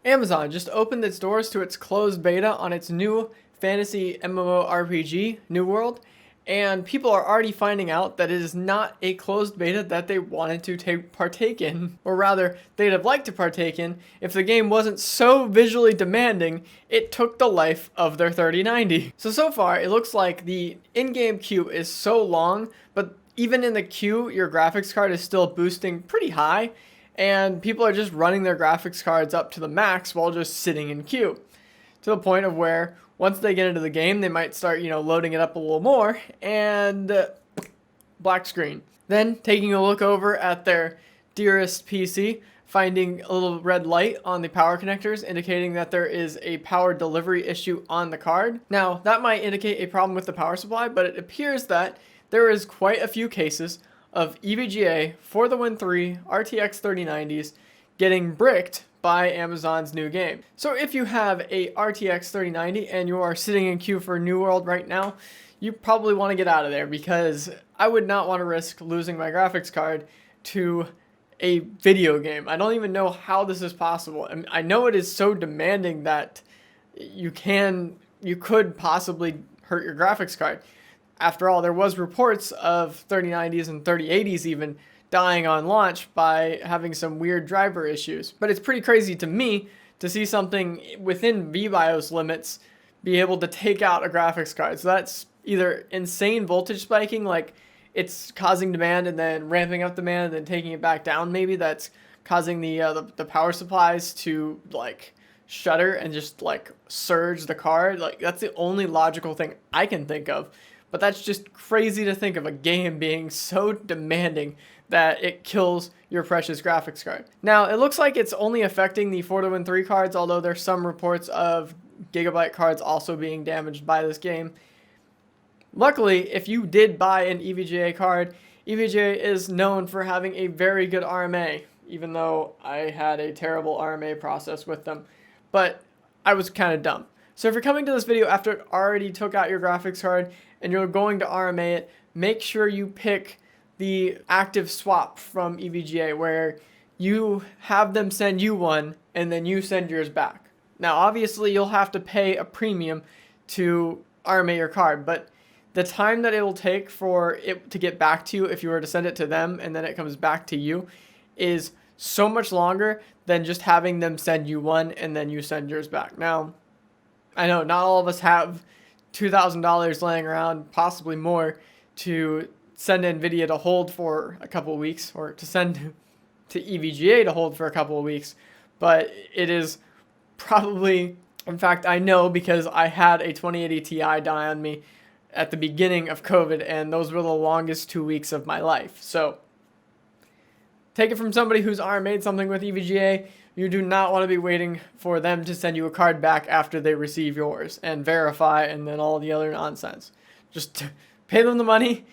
Amazon just opened its doors to its closed beta on its new fantasy MMORPG, New World, and people are already finding out that it is not a closed beta that they wanted to partake in, or rather, they'd have liked to partake in if the game wasn't so visually demanding it took the life of their 3090. So far, it looks like the in-game queue is so long, but even in the queue, your graphics card is still boosting pretty high, and people are just running their graphics cards up to the max while just sitting in queue. To the point of where once they get into the game, they might start, loading it up a little more, and black screen. Then taking a look over at their dearest PC, finding a little red light on the power connectors, indicating that there is a power delivery issue on the card. Now, that might indicate a problem with the power supply, but it appears that there is quite a few cases of EVGA for the Win 3 RTX 3090s getting bricked by Amazon's new game. So if you have a RTX 3090 and you are sitting in queue for New World right now, you probably want to get out of there, because I would not want to risk losing my graphics card to a video game. I don't even know how this is possible. I know it is so demanding that you could possibly hurt your graphics card. After all, there was reports of 3090s and 3080s even dying on launch by having some weird driver issues. But it's pretty crazy to me to see something within VBIOS limits be able to take out a graphics card. So that's either insane voltage spiking, like it's causing demand and then ramping up demand and then taking it back down. Maybe that's causing the power supplies to like shutter and just like surge the card. Like that's the only logical thing I can think of. But that's just crazy to think of, a game being so demanding that it kills your precious graphics card. Now, it looks like it's only affecting the 4 to Win 3 cards, although there's some reports of Gigabyte cards also being damaged by this game. Luckily, if you did buy an EVGA card, EVGA is known for having a very good RMA, even though I had a terrible RMA process with them. But I was kind of dumb. So if you're coming to this video after it already took out your graphics card and you're going to RMA it, make sure you pick the active swap from EVGA, where you have them send you one and then you send yours back. Now, obviously, you'll have to pay a premium to RMA your card, but the time that it will take for it to get back to you if you were to send it to them and then it comes back to you is so much longer than just having them send you one and then you send yours back. Now, I know not all of us have $2,000 laying around, possibly more, to send NVIDIA to hold for a couple of weeks, or to send to EVGA to hold for a couple of weeks, but it is probably, in fact, I know because I had a 2080 Ti die on me at the beginning of COVID, and those were the longest 2 weeks of my life. So take it from somebody who's made something with EVGA. You do not want to be waiting for them to send you a card back after they receive yours and verify and then all the other nonsense. Just pay them the money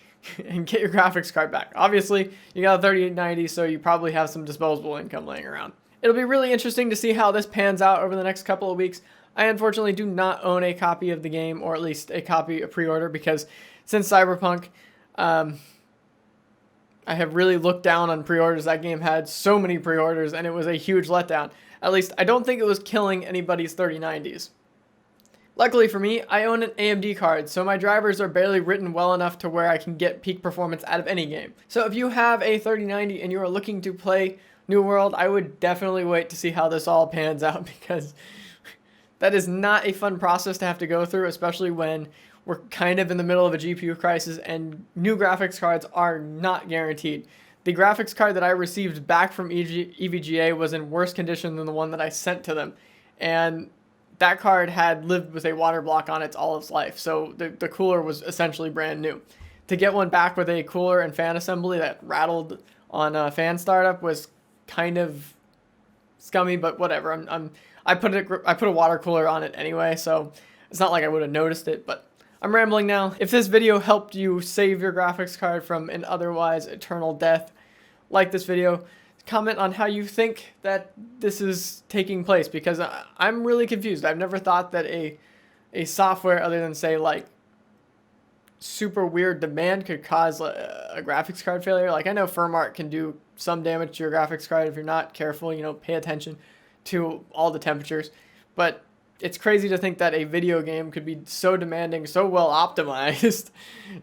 and get your graphics card back. Obviously, you got a 3090, so you probably have some disposable income laying around. It'll be really interesting to see how this pans out over the next couple of weeks. I unfortunately do not own a copy of the game, or at least a copy of pre-order, because since Cyberpunk, I have really looked down on pre-orders. That game had so many pre-orders, and it was a huge letdown. At least, I don't think it was killing anybody's 3090s. Luckily for me, I own an AMD card, so my drivers are barely written well enough to where I can get peak performance out of any game. So if you have a 3090 and you are looking to play New World, I would definitely wait to see how this all pans out, because that is not a fun process to have to go through, especially when we're kind of in the middle of a GPU crisis and new graphics cards are not guaranteed. The graphics card that I received back from EVGA was in worse condition than the one that I sent to them. And that card had lived with a water block on it all its life. So the cooler was essentially brand new. To get one back with a cooler and fan assembly that rattled on a fan startup was kind of scummy, but whatever. I put a water cooler on it anyway, so it's not like I would have noticed it, but I'm rambling now. If this video helped you save your graphics card from an otherwise eternal death, like this video, comment on how you think that this is taking place, because I'm really confused. I've never thought that a software other than, say, like super weird demand could cause a graphics card failure. Like, I know firmware can do some damage to your graphics card if you're not careful, pay attention. to all the temperatures. But it's crazy to think that a video game could be so demanding, so well optimized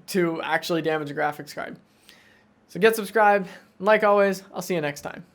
to actually damage a graphics card. So get subscribed. Like always, I'll see you next time.